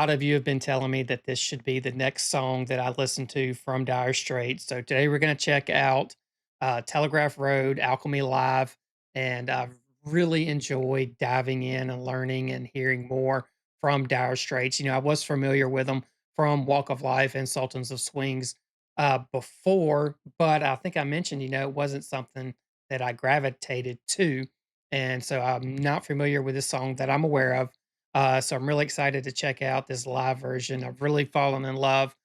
lot of you have been telling me that this should be the next song that I listen to from Dire Straits. So today we're going to check out Telegraph Road, Alchemy Live, and I've really enjoyed diving in and learning and hearing more from Dire Straits. I was familiar with them from Walk of Life and Sultans of Swings before, but I think I mentioned, it wasn't something that I gravitated to. And so I'm not familiar with this song that I'm aware of, so I'm really excited to check out this live version. I've really fallen in love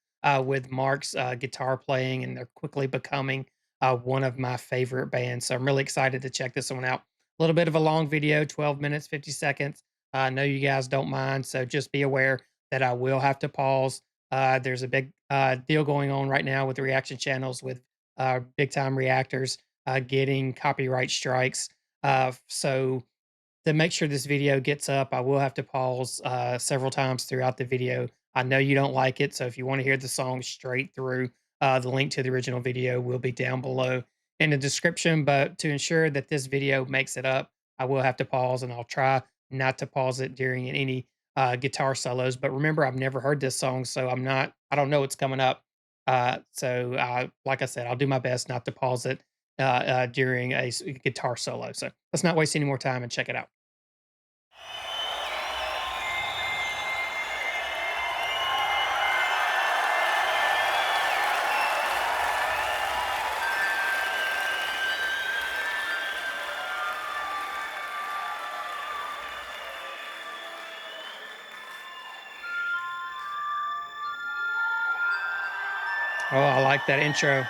with Mark's guitar playing, and they're quickly becoming one of my favorite bands. So I'm really excited to check this one out. A little bit of a long video, 12 minutes, 50 seconds. I know you guys don't mind, so just be aware that I will have to pause. There's a big deal going on right now with the reaction channels with big time reactors getting copyright strikes. So to make sure this video gets up, I will have to pause several times throughout the video. I know you don't like it, so if you want to hear the song straight through, the link to the original video will be down below in the description. But to ensure that this video makes it up, I will have to pause, and I'll try not to pause it during any guitar solos. But remember, I've never heard this song, so I don't know what's coming up. Like I said, I'll do my best not to pause it during a guitar solo. So let's not waste any more time and check it out. Oh, I like that intro.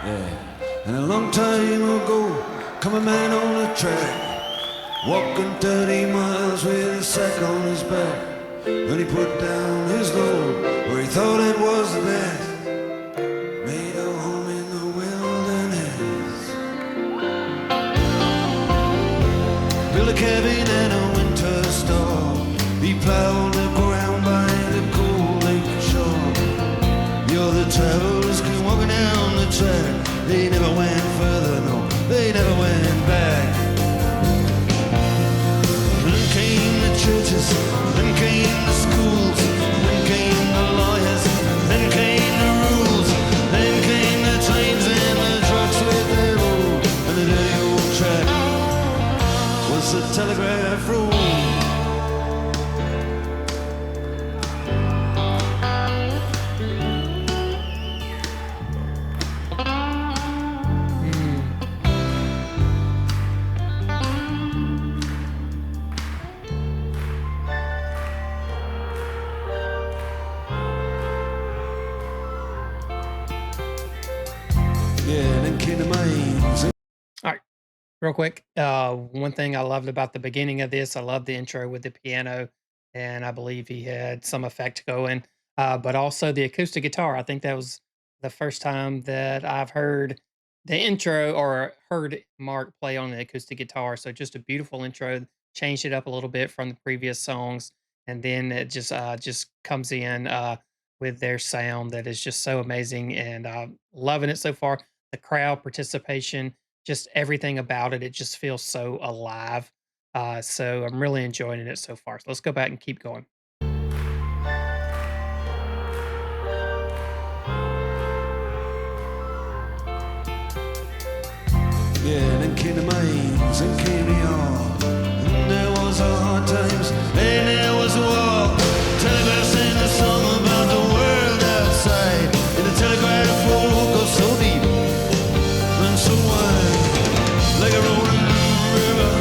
Yeah. And a long time ago, come a man on a track, walking 30 miles with a sack on his back. And he put down his load where he thought it was the best. Made a home in the wilderness. Built a cabin and a winter store. He plowed the ground by the cold lake shore. You're the travelers came walking down the track. They never went further, no, they never went back. Then came the churches, then came the schools, then came the lawyers, then came the rules, then came the trains and the trucks with their load. And the dirty old track was the Telegraph Road. All right, real quick. One thing I loved about the beginning of this, I love the intro with the piano, and I believe he had some effect going, but also the acoustic guitar. I think that was the first time that I've heard the intro or heard Mark play on the acoustic guitar. So just a beautiful intro. Changed it up a little bit from the previous songs, and then it just comes in. with their sound that is just so amazing, and I'm loving it so far. The crowd participation, just everything about it, it just feels so alive. So I'm really enjoying it so far. So let's go back and keep going. Yeah, then came the mines and came the ore. And there was a hard times and there was a war. Telegraph sang a song about the world outside. And the telegraph road goes so deep and so wide, like a rolling river.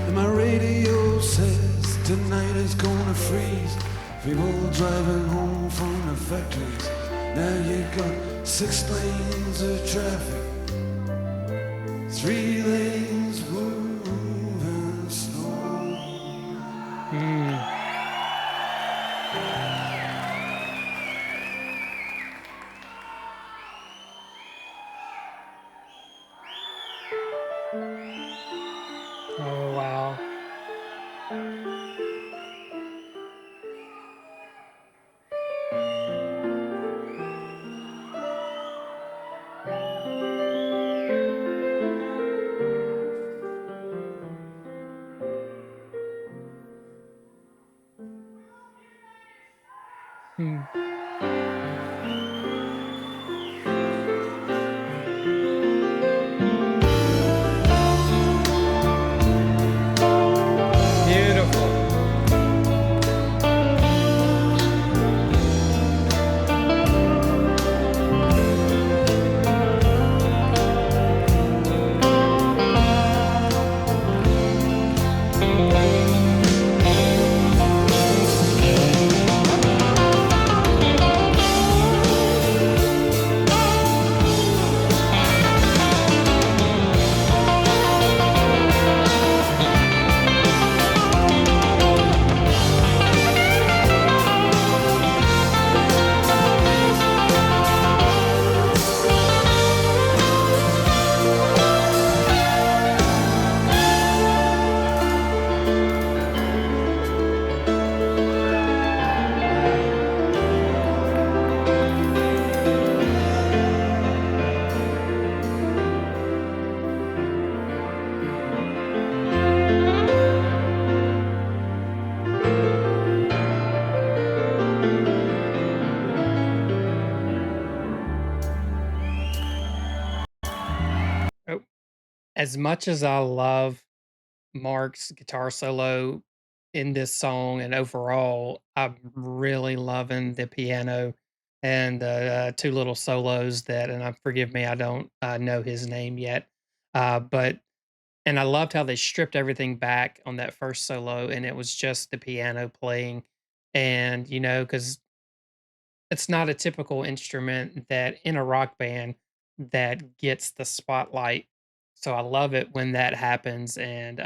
And my radio says tonight is gonna freeze. People driving home from the factories. Now you got 6 lanes of traffic, 3 lanes moving slow. Mm. Oh, wow. Mm. Beautiful. Oh, as much as I love Mark's guitar solo in this song and overall, I'm really loving the piano and the two little solos that, and forgive me, I don't know his name yet. But, and I loved how they stripped everything back on that first solo and it was just the piano playing. And, because it's not a typical instrument that in a rock band that gets the spotlight. So I love it when that happens. And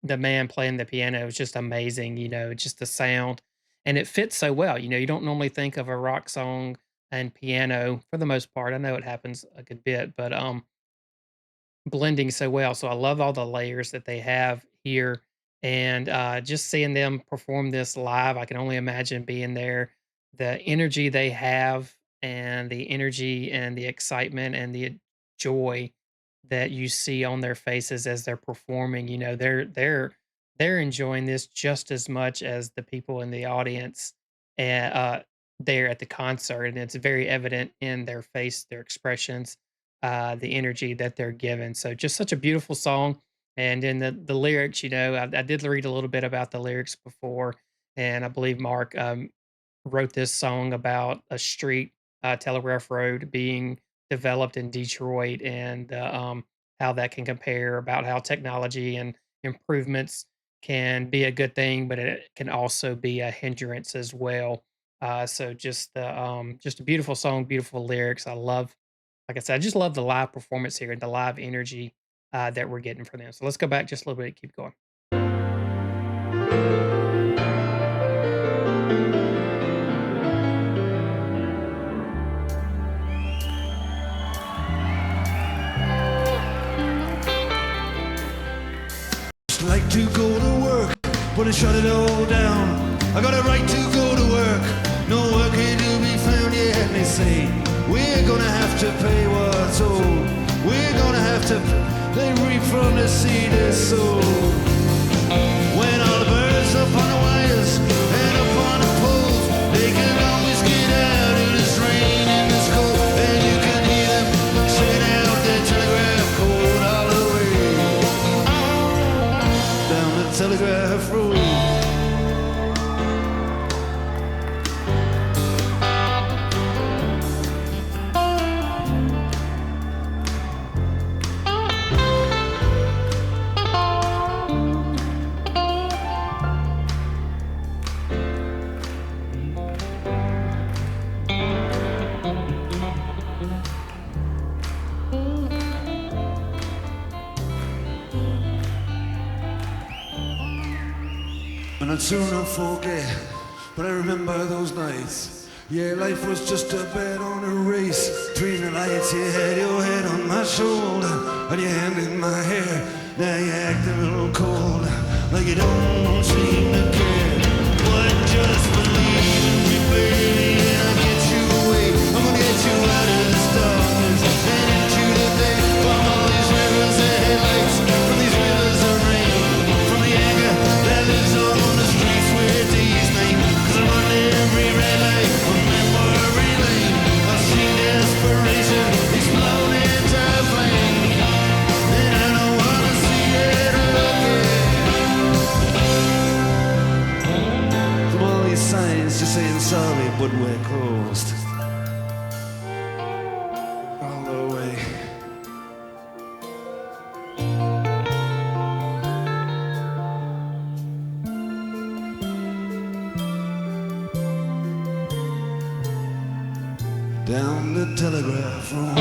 the man playing the piano was just amazing, just the sound. And it fits so well. You don't normally think of a rock song and piano for the most part. I know it happens a good bit, but blending so well. So I love all the layers that they have here, and just seeing them perform this live, I can only imagine being there. The energy they have, and the energy and the excitement and the joy that you see on their faces as they're performing. They're enjoying this just as much as the people in the audience. and there at the concert, and it's very evident in their face, their expressions, the energy that they're given. So just such a beautiful song. And in the lyrics, I did read a little bit about the lyrics before, and I believe Mark wrote this song about a street, Telegraph Road, being developed in Detroit, and how that can compare, about how technology and improvements can be a good thing, but it can also be a hindrance as well. So just a beautiful song, beautiful lyrics. Like I said, I just love the live performance here and the live energy that we're getting from them. So let's go back just a little bit, keep going. Just like to go to work, but they shut it all down. I got a right to go to work, no work here to be found yet. And they say, we're gonna have to pay what's owed. We're gonna have to, they reap from the seed they sow. When all the birds up on the wires and up on the poles, they can always get out in this rain and this cold. And you can hear them singing out their telegraph code all the way down the Telegraph Road. And I'd sooner forget, but I remember those nights. Yeah, life was just a bet on a race. Between the lights, you had your head on my shoulder and your hand in my hair. Now you're acting a little cold, like you don't seem to care. But just believe in me, baby, and I'll get you away. I'm gonna get you out of this darkness and into the day. From all these rivers and headlights, from these rivers of rain, from the anger that lives on the streets where days name. 'Cause I run every red light on memory lane. I've seen desperation explode into flame, and I don't wanna see it again. From all these signs just saying sorry, but we're closed all the way. Down the Telegraph Road.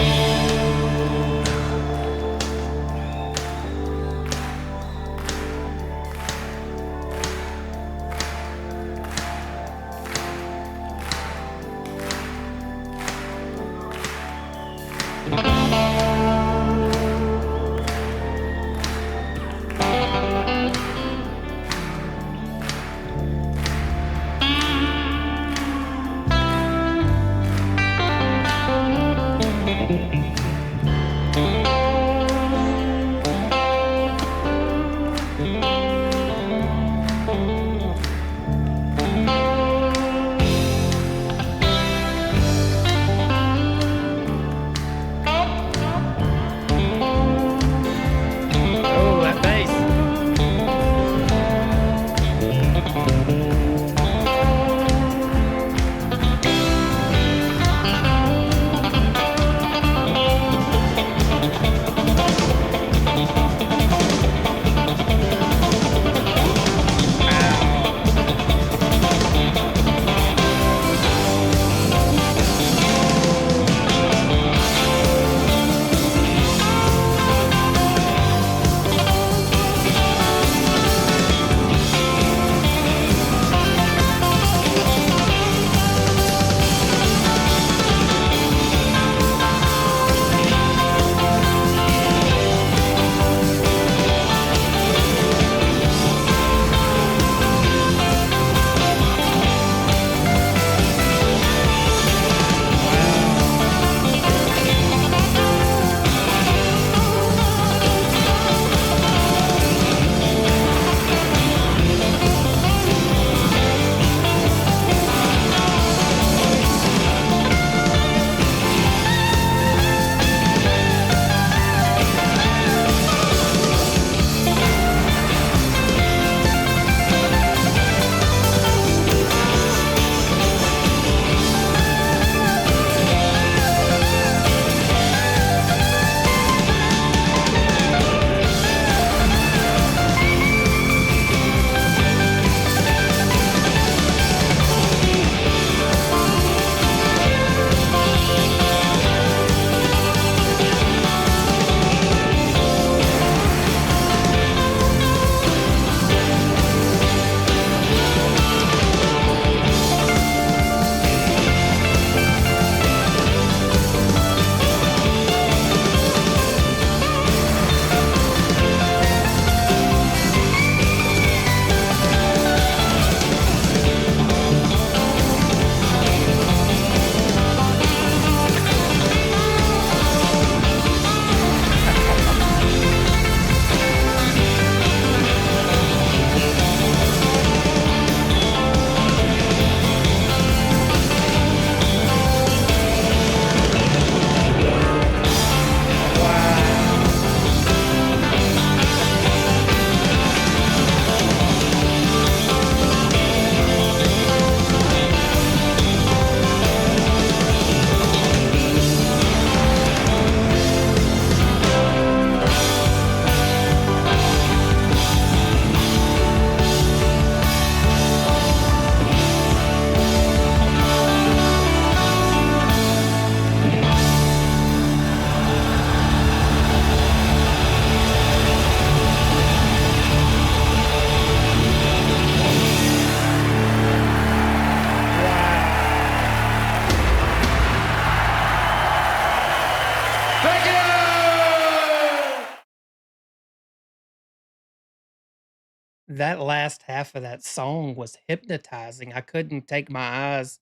that last half of that song was hypnotizing. I couldn't take my eyes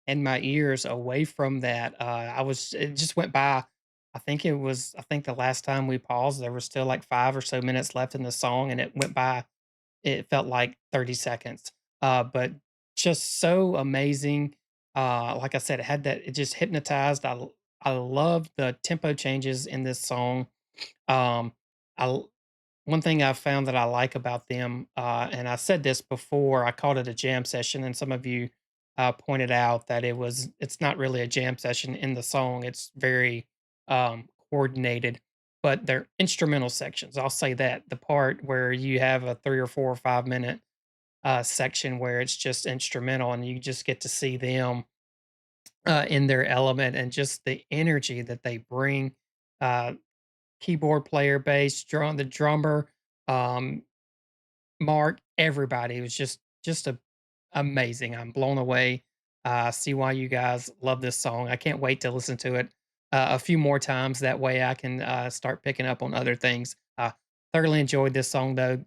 and my ears away from that. It just went by. I think the last time we paused, there was still like 5 or so minutes left in the song, and it went by. It felt like 30 seconds. But just so amazing. Like I said, it just hypnotized. I love the tempo changes in this song. Um, I One thing I've found that I like about them, and I said this before, I called it a jam session, and some of you pointed out that it's not really a jam session in the song. It's very coordinated, but they're instrumental sections. I'll say that the part where you have a 3 or 4 or 5 minute section where it's just instrumental, and you just get to see them in their element and just the energy that they bring. Uh, Keyboard player, bass, the drummer, um, Mark, everybody was just amazing. I'm blown away. I see why you guys love this song. I can't wait to listen to it a few more times. That way, I can start picking up on other things. Thoroughly enjoyed this song, though.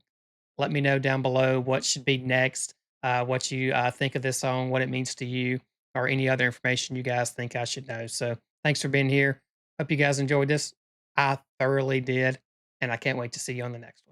Let me know down below what should be next, what you think of this song, what it means to you, or any other information you guys think I should know. So, thanks for being here. Hope you guys enjoyed this. I thoroughly did, and I can't wait to see you on the next one.